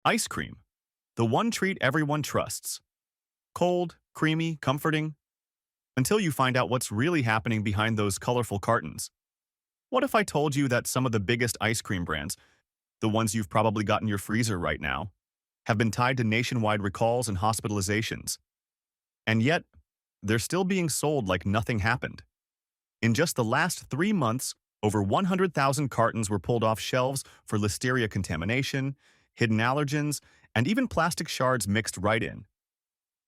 Ice cream, the one treat everyone trusts. Cold, creamy, comforting, until you find out what's really happening behind those colorful cartons. What if I told you that some of the biggest ice cream brands, the ones you've probably got in your freezer right now, have been tied to nationwide recalls and hospitalizations? And yet, they're still being sold like nothing happened. In just the last 3 months, over 100,000 cartons were pulled off shelves for Listeria contamination, hidden allergens, and even plastic shards mixed right in.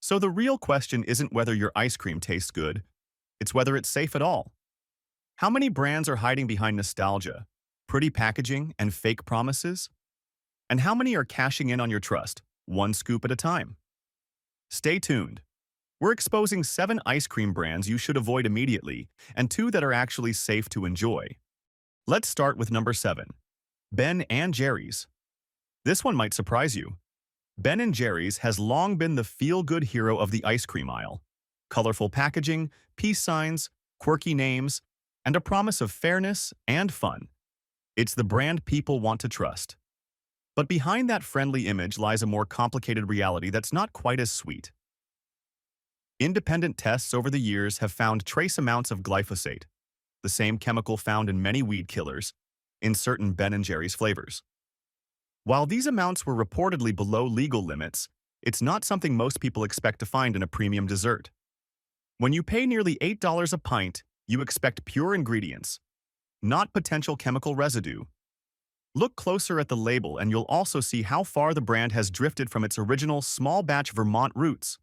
So the real question isn't whether your ice cream tastes good, it's whether it's safe at all. How many brands are hiding behind nostalgia, pretty packaging, and fake promises? And how many are cashing in on your trust, one scoop at a time? Stay tuned. We're exposing 7 ice cream brands you should avoid immediately, and 2 that are actually safe to enjoy. Let's start with number 7, Ben and Jerry's. This one might surprise you. Ben & Jerry's has long been the feel-good hero of the ice cream aisle. Colorful packaging, peace signs, quirky names, and a promise of fairness and fun. It's the brand people want to trust. But behind that friendly image lies a more complicated reality that's not quite as sweet. Independent tests over the years have found trace amounts of glyphosate, the same chemical found in many weed killers, in certain Ben & Jerry's flavors. While these amounts were reportedly below legal limits, it's not something most people expect to find in a premium dessert. When you pay nearly $8 a pint, you expect pure ingredients, not potential chemical residue. Look closer at the label and you'll also see how far the brand has drifted from its original small-batch Vermont roots.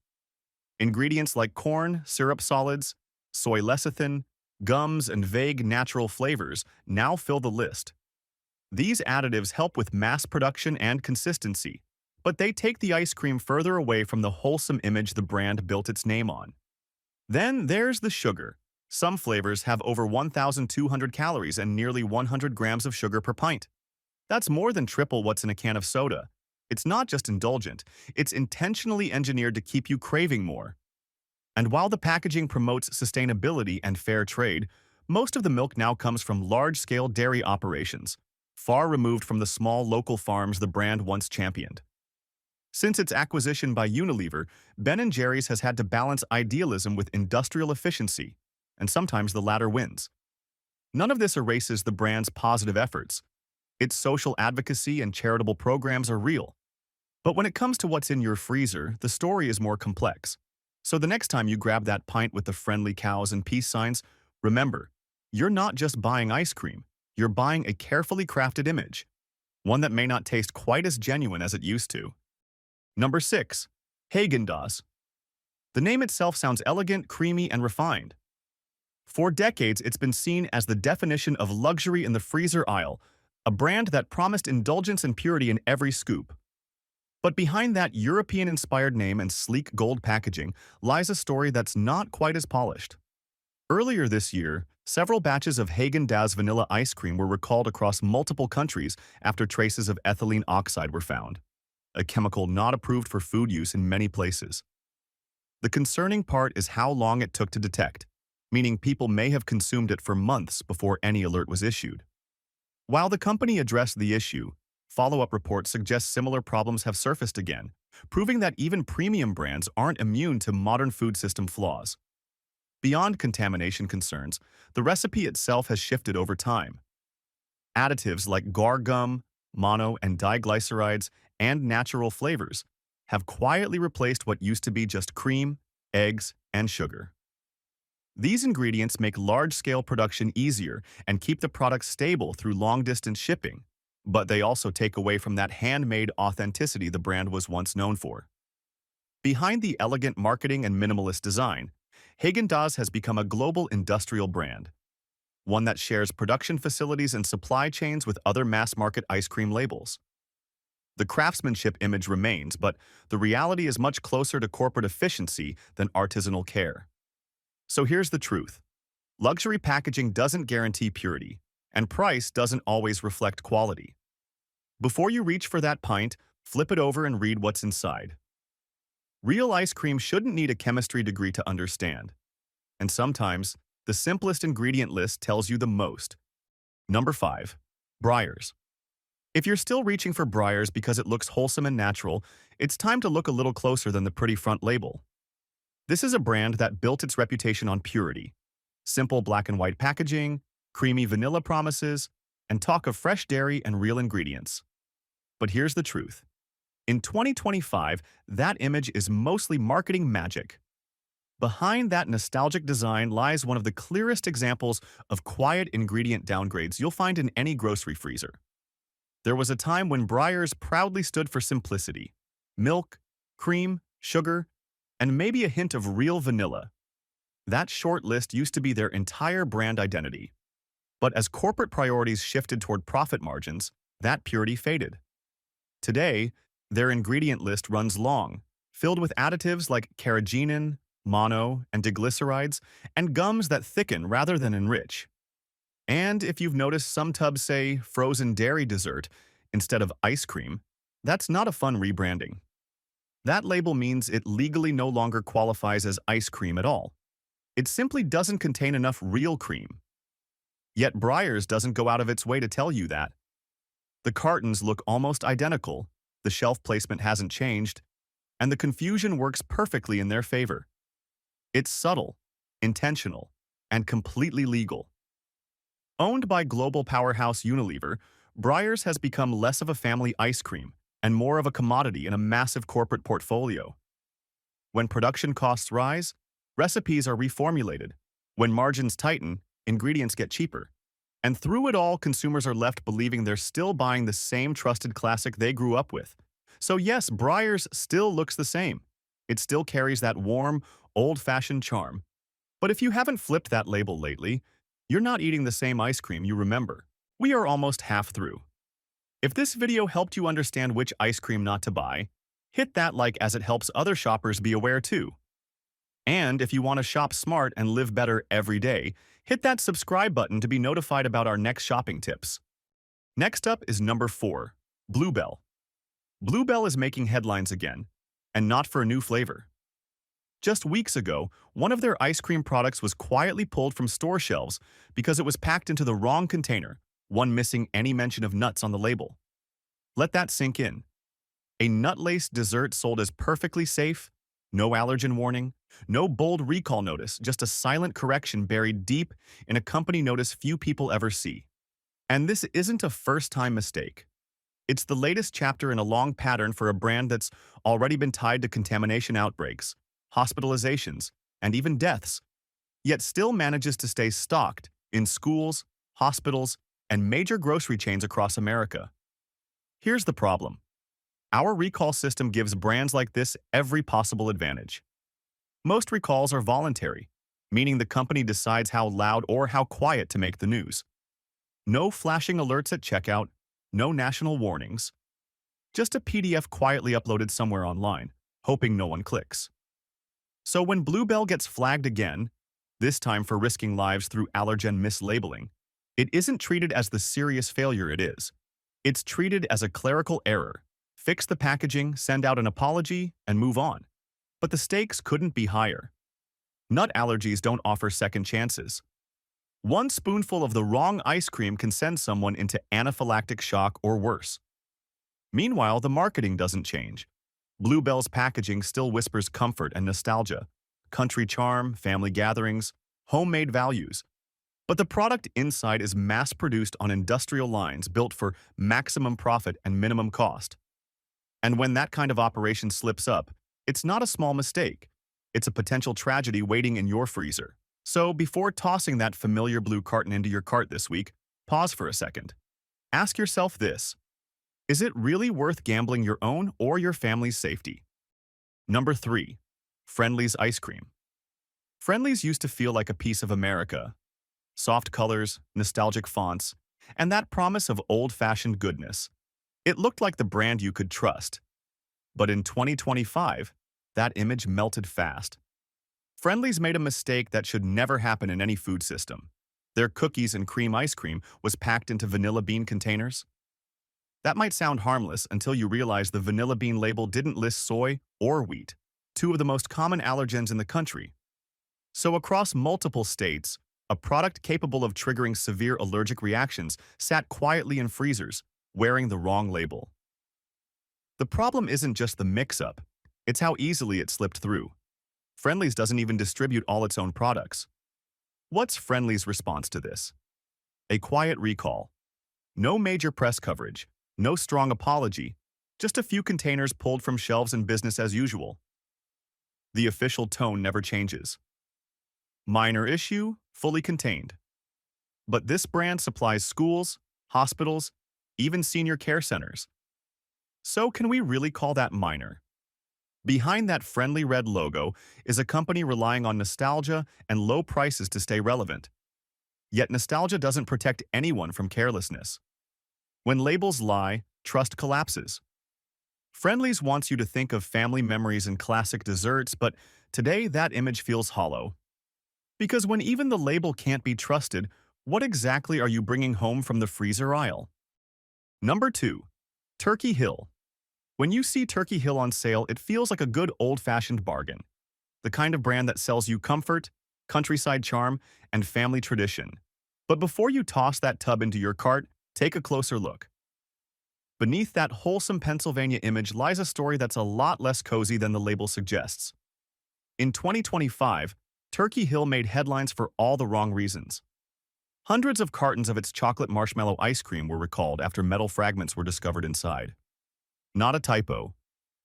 Ingredients like corn, syrup solids, soy lecithin, gums, and vague natural flavors now fill the list. These additives help with mass production and consistency, but they take the ice cream further away from the wholesome image the brand built its name on. Then there's the sugar. Some flavors have over 1,200 calories and nearly 100 grams of sugar per pint. That's more than triple what's in a can of soda. It's not just indulgent, it's intentionally engineered to keep you craving more. And while the packaging promotes sustainability and fair trade, most of the milk now comes from large-scale dairy operations, far removed from the small local farms the brand once championed. Since its acquisition by Unilever, Ben & Jerry's has had to balance idealism with industrial efficiency, and sometimes the latter wins. None of this erases the brand's positive efforts. Its social advocacy and charitable programs are real. But when it comes to what's in your freezer, the story is more complex. So the next time you grab that pint with the friendly cows and peace signs, remember, you're not just buying ice cream. You're buying a carefully crafted image, one that may not taste quite as genuine as it used to. Number 6. Haagen-Dazs. The name itself sounds elegant, creamy, and refined. For decades, it's been seen as the definition of luxury in the freezer aisle, a brand that promised indulgence and purity in every scoop. But behind that European-inspired name and sleek gold packaging lies a story that's not quite as polished. Earlier this year, several batches of Haagen-Dazs vanilla ice cream were recalled across multiple countries after traces of ethylene oxide were found, a chemical not approved for food use in many places. The concerning part is how long it took to detect, meaning people may have consumed it for months before any alert was issued. While the company addressed the issue, follow-up reports suggest similar problems have surfaced again, proving that even premium brands aren't immune to modern food system flaws. Beyond contamination concerns, the recipe itself has shifted over time. Additives like guar gum, mono and diglycerides, and natural flavors have quietly replaced what used to be just cream, eggs, and sugar. These ingredients make large-scale production easier and keep the product stable through long-distance shipping, but they also take away from that handmade authenticity the brand was once known for. Behind the elegant marketing and minimalist design, Haagen-Dazs has become a global industrial brand, one that shares production facilities and supply chains with other mass-market ice cream labels. The craftsmanship image remains, but the reality is much closer to corporate efficiency than artisanal care. So here's the truth. Luxury packaging doesn't guarantee purity, and price doesn't always reflect quality. Before you reach for that pint, flip it over and read what's inside. Real ice cream shouldn't need a chemistry degree to understand. And sometimes, the simplest ingredient list tells you the most. Number 5. Breyers. If you're still reaching for Breyers because it looks wholesome and natural, it's time to look a little closer than the pretty front label. This is a brand that built its reputation on purity. Simple black and white packaging, creamy vanilla promises, and talk of fresh dairy and real ingredients. But here's the truth. In 2025, that image is mostly marketing magic. Behind that nostalgic design lies one of the clearest examples of quiet ingredient downgrades you'll find in any grocery freezer. There was a time when Breyers proudly stood for simplicity. Milk, cream, sugar, and maybe a hint of real vanilla. That short list used to be their entire brand identity. But as corporate priorities shifted toward profit margins, that purity faded. Today, their ingredient list runs long, filled with additives like carrageenan, mono, and diglycerides, and gums that thicken rather than enrich. And if you've noticed some tubs say frozen dairy dessert instead of ice cream, that's not a fun rebranding. That label means it legally no longer qualifies as ice cream at all. It simply doesn't contain enough real cream. Yet Breyers doesn't go out of its way to tell you that. The cartons look almost identical, the shelf placement hasn't changed, and the confusion works perfectly in their favor. It's subtle, intentional, and completely legal. Owned by global powerhouse Unilever, Breyers has become less of a family ice cream and more of a commodity in a massive corporate portfolio. When production costs rise, recipes are reformulated. When margins tighten, ingredients get cheaper. And through it all, consumers are left believing they're still buying the same trusted classic they grew up with. So yes, Breyers still looks the same. It still carries that warm, old-fashioned charm. But if you haven't flipped that label lately, you're not eating the same ice cream you remember. We are almost half through. If this video helped you understand which ice cream not to buy, hit that like as it helps other shoppers be aware too. And if you want to shop smart and live better every day, hit that subscribe button to be notified about our next shopping tips. Next up is number 4, Bluebell. Bluebell is making headlines again, and not for a new flavor. Just weeks ago, one of their ice cream products was quietly pulled from store shelves because it was packed into the wrong container, one missing any mention of nuts on the label. Let that sink in. A nut-laced dessert sold as perfectly safe, no allergen warning, no bold recall notice, just a silent correction buried deep in a company notice few people ever see. And this isn't a first-time mistake. It's the latest chapter in a long pattern for a brand that's already been tied to contamination outbreaks, hospitalizations, and even deaths, yet still manages to stay stocked in schools, hospitals, and major grocery chains across America. Here's the problem. Our recall system gives brands like this every possible advantage. Most recalls are voluntary, meaning the company decides how loud or how quiet to make the news. No flashing alerts at checkout, no national warnings. Just a PDF quietly uploaded somewhere online, hoping no one clicks. So when Bluebell gets flagged again, this time for risking lives through allergen mislabeling, it isn't treated as the serious failure it is. It's treated as a clerical error. Fix the packaging, send out an apology, and move on. But the stakes couldn't be higher. Nut allergies don't offer second chances. One spoonful of the wrong ice cream can send someone into anaphylactic shock or worse. Meanwhile, the marketing doesn't change. Bluebell's packaging still whispers comfort and nostalgia, country charm, family gatherings, homemade values. But the product inside is mass-produced on industrial lines built for maximum profit and minimum cost. And when that kind of operation slips up, it's not a small mistake. It's a potential tragedy waiting in your freezer. So before tossing that familiar blue carton into your cart this week, pause for a second. Ask yourself this. Is it really worth gambling your own or your family's safety? Number 3. Friendly's ice cream. Friendly's used to feel like a piece of America. Soft colors, nostalgic fonts, and that promise of old-fashioned goodness. It looked like the brand you could trust. But in 2025, that image melted fast. Friendly's made a mistake that should never happen in any food system. Their cookies and cream ice cream was packed into vanilla bean containers. That might sound harmless until you realize the vanilla bean label didn't list soy or wheat, two of the most common allergens in the country. So across multiple states, a product capable of triggering severe allergic reactions sat quietly in freezers, wearing the wrong label. The problem isn't just the mix-up, it's how easily it slipped through. Friendly's doesn't even distribute all its own products. What's Friendly's response to this? A quiet recall. No major press coverage, no strong apology, just a few containers pulled from shelves and business as usual. The official tone never changes. Minor issue, fully contained. But this brand supplies schools, hospitals, even senior care centers. So can we really call that minor? Behind that friendly red logo is a company relying on nostalgia and low prices to stay relevant. Yet nostalgia doesn't protect anyone from carelessness. When labels lie, trust collapses. Friendly's wants you to think of family memories and classic desserts, but today that image feels hollow. Because when even the label can't be trusted, what exactly are you bringing home from the freezer aisle? Number 2. Turkey Hill. When you see Turkey Hill on sale, it feels like a good old-fashioned bargain. The kind of brand that sells you comfort, countryside charm, and family tradition. But before you toss that tub into your cart, take a closer look. Beneath that wholesome Pennsylvania image lies a story that's a lot less cozy than the label suggests. In 2025, Turkey Hill made headlines for all the wrong reasons. Hundreds of cartons of its chocolate marshmallow ice cream were recalled after metal fragments were discovered inside. Not a typo.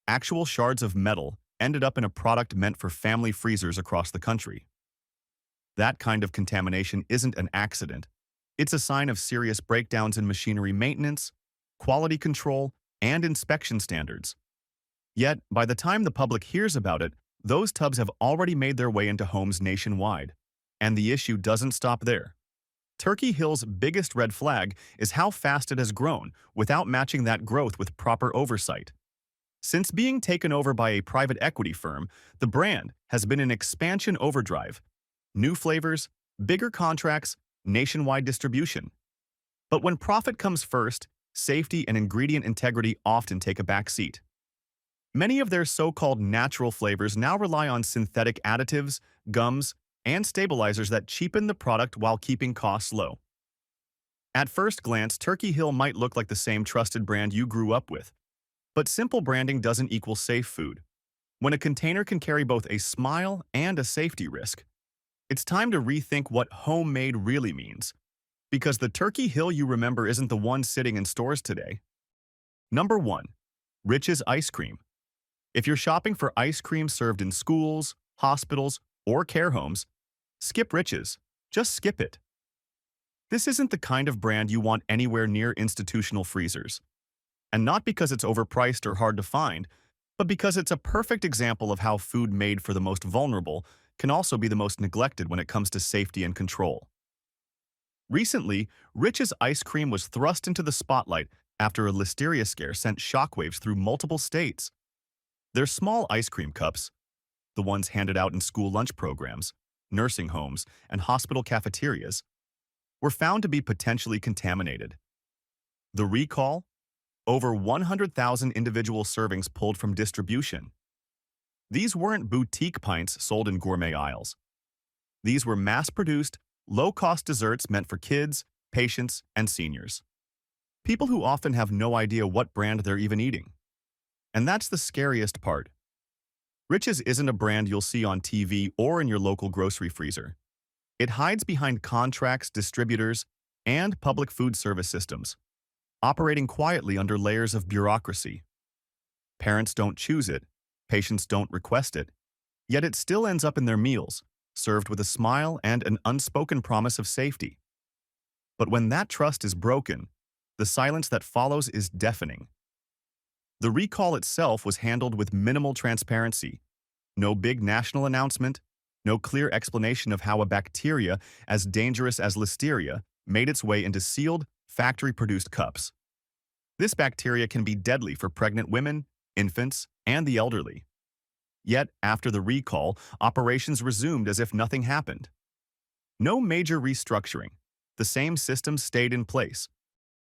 Actual shards of metal ended up in a product meant for family freezers across the country. That kind of contamination isn't an accident. It's a sign of serious breakdowns in machinery maintenance, quality control, and inspection standards. Yet, by the time the public hears about it, those tubs have already made their way into homes nationwide. And the issue doesn't stop there. Turkey Hill's biggest red flag is how fast it has grown without matching that growth with proper oversight. Since being taken over by a private equity firm, the brand has been in expansion overdrive. New flavors, bigger contracts, nationwide distribution. But when profit comes first, safety and ingredient integrity often take a back seat. Many of their so-called natural flavors now rely on synthetic additives, gums, and stabilizers that cheapen the product while keeping costs low. At first glance, Turkey Hill might look like the same trusted brand you grew up with. But simple branding doesn't equal safe food. When a container can carry both a smile and a safety risk, it's time to rethink what homemade really means. Because the Turkey Hill you remember isn't the one sitting in stores today. Number 1. Rich's Ice Cream. If you're shopping for ice cream served in schools, hospitals, or care homes, skip Rich's. Just skip it. This isn't the kind of brand you want anywhere near institutional freezers. And not because it's overpriced or hard to find, but because it's a perfect example of how food made for the most vulnerable can also be the most neglected when it comes to safety and control. Recently, Rich's Ice Cream was thrust into the spotlight after a Listeria scare sent shockwaves through multiple states. Their small ice cream cups, the ones handed out in school lunch programs, nursing homes, and hospital cafeterias, were found to be potentially contaminated. The recall? Over 100,000 individual servings pulled from distribution. These weren't boutique pints sold in gourmet aisles. These were mass-produced, low-cost desserts meant for kids, patients, and seniors. People who often have no idea what brand they're even eating. And that's the scariest part. Rich's isn't a brand you'll see on TV or in your local grocery freezer. It hides behind contracts, distributors, and public food service systems, operating quietly under layers of bureaucracy. Parents don't choose it, patients don't request it, yet it still ends up in their meals, served with a smile and an unspoken promise of safety. But when that trust is broken, the silence that follows is deafening. The recall itself was handled with minimal transparency. No big national announcement, no clear explanation of how a bacteria as dangerous as Listeria made its way into sealed, factory-produced cups. This bacteria can be deadly for pregnant women, infants, and the elderly. Yet, after the recall, operations resumed as if nothing happened. No major restructuring. The same system stayed in place.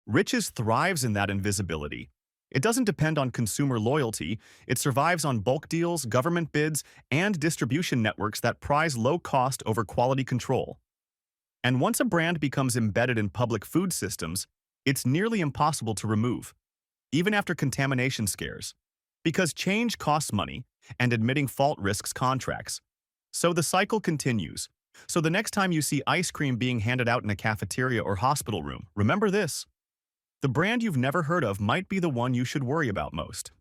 Rich's thrives in that invisibility. It doesn't depend on consumer loyalty. It survives on bulk deals, government bids, and distribution networks that prize low cost over quality control. And once a brand becomes embedded in public food systems, It's nearly impossible to remove, even after contamination scares, because change costs money and admitting fault risks contracts. So the cycle continues. So the next time you see ice cream being handed out in a cafeteria or hospital room, remember this. The brand you've never heard of might be the one you should worry about most.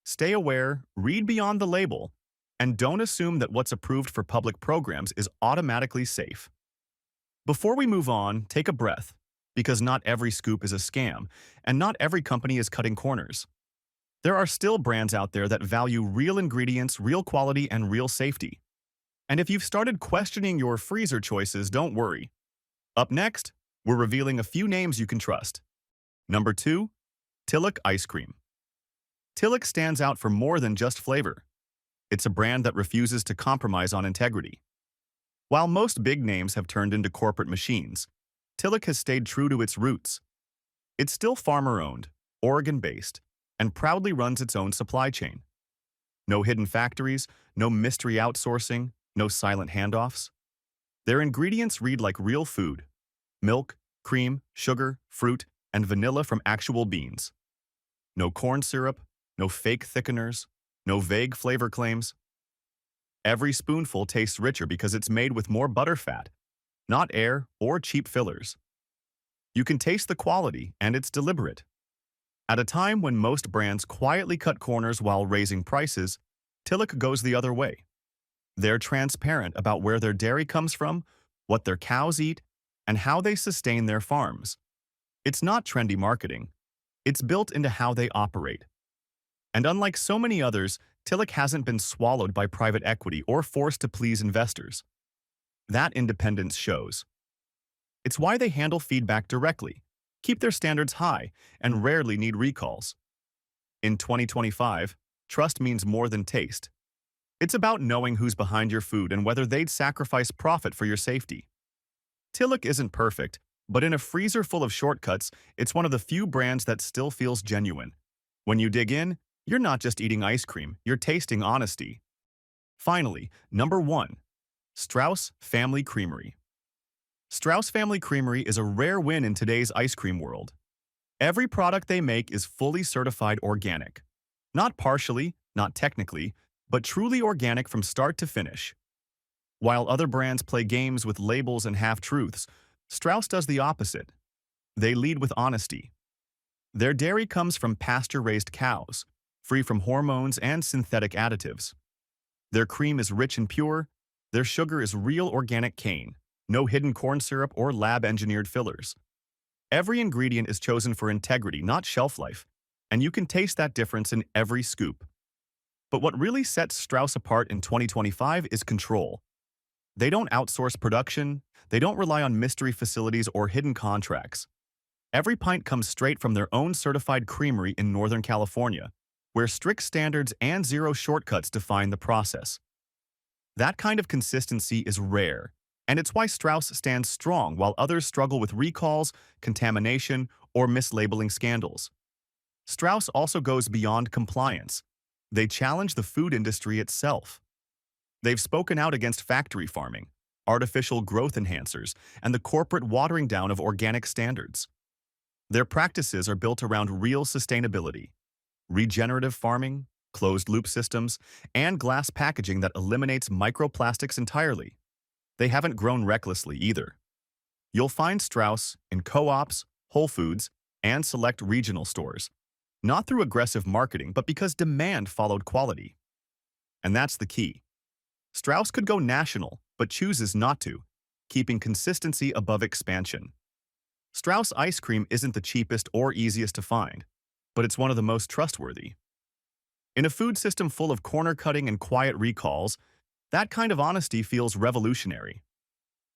Stay aware, read beyond the label, and don't assume that what's approved for public programs is automatically safe. Before we move on, take a breath, because not every scoop is a scam, and not every company is cutting corners. There are still brands out there that value real ingredients, real quality, and real safety. And if you've started questioning your freezer choices, don't worry. Up next, we're revealing a few names you can trust. Number 2, Tillich Ice Cream. Tillich stands out for more than just flavor. It's a brand that refuses to compromise on integrity. While most big names have turned into corporate machines, Tillich has stayed true to its roots. It's still farmer-owned, Oregon-based, and proudly runs its own supply chain. No hidden factories, no mystery outsourcing, no silent handoffs. Their ingredients read like real food: milk, cream, sugar, fruit, and vanilla from actual beans. No corn syrup, no fake thickeners, no vague flavor claims. Every spoonful tastes richer because it's made with more butterfat, not air or cheap fillers. You can taste the quality, and it's deliberate. At a time when most brands quietly cut corners while raising prices, Tillich goes the other way. They're transparent about where their dairy comes from, what their cows eat, and how they sustain their farms. It's not trendy marketing. It's built into how they operate. And unlike so many others, Tillich hasn't been swallowed by private equity or forced to please investors. That independence shows. It's why they handle feedback directly, keep their standards high, and rarely need recalls. In 2025, trust means more than taste. It's about knowing who's behind your food and whether they'd sacrifice profit for your safety. Tillich isn't perfect, but in a freezer full of shortcuts, it's one of the few brands that still feels genuine. When you dig in, you're not just eating ice cream, you're tasting honesty. Finally, number 1, Strauss Family Creamery. Strauss Family Creamery is a rare win in today's ice cream world. Every product they make is fully certified organic. Not partially, not technically, but truly organic from start to finish. While other brands play games with labels and half-truths, Strauss does the opposite. They lead with honesty. Their dairy comes from pasture-raised cows, free from hormones and synthetic additives. Their cream is rich and pure. Their sugar is real organic cane, no hidden corn syrup or lab-engineered fillers. Every ingredient is chosen for integrity, not shelf life, and you can taste that difference in every scoop. But what really sets Strauss apart in 2025 is control. They don't outsource production, they don't rely on mystery facilities or hidden contracts. Every pint comes straight from their own certified creamery in Northern California, where strict standards and zero shortcuts define the process. That kind of consistency is rare, and it's why Strauss stands strong while others struggle with recalls, contamination, or mislabeling scandals. Strauss also goes beyond compliance. They challenge the food industry itself. They've spoken out against factory farming, artificial growth enhancers, and the corporate watering down of organic standards. Their practices are built around real sustainability: regenerative farming, closed-loop systems, and glass packaging that eliminates microplastics entirely. They haven't grown recklessly either. You'll find Strauss in co-ops, Whole Foods, and select regional stores, not through aggressive marketing, but because demand followed quality. And that's the key. Strauss could go national, but chooses not to, keeping consistency above expansion. Strauss ice cream isn't the cheapest or easiest to find, but it's one of the most trustworthy. In a food system full of corner-cutting and quiet recalls, that kind of honesty feels revolutionary.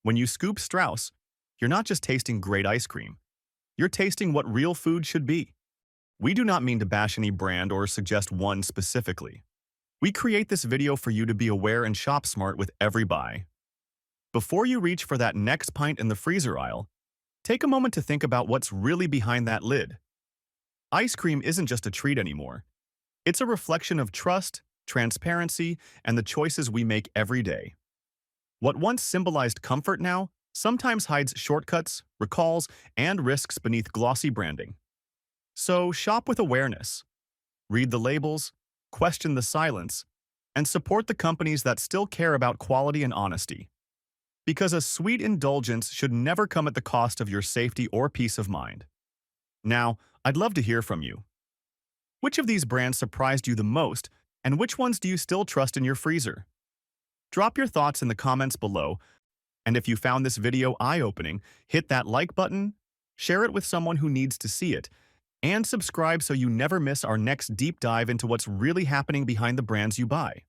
When you scoop Strauss, you're not just tasting great ice cream. You're tasting what real food should be. We do not mean to bash any brand or suggest one specifically. We create this video for you to be aware and shop smart with every buy. Before you reach for that next pint in the freezer aisle, take a moment to think about what's really behind that lid. Ice cream isn't just a treat anymore. It's a reflection of trust, transparency, and the choices we make every day. What once symbolized comfort now sometimes hides shortcuts, recalls, and risks beneath glossy branding. So shop with awareness, read the labels, question the silence, and support the companies that still care about quality and honesty. Because a sweet indulgence should never come at the cost of your safety or peace of mind. Now, I'd love to hear from you. Which of these brands surprised you the most, and which ones do you still trust in your freezer? Drop your thoughts in the comments below, and if you found this video eye-opening, hit that like button, share it with someone who needs to see it, and subscribe so you never miss our next deep dive into what's really happening behind the brands you buy.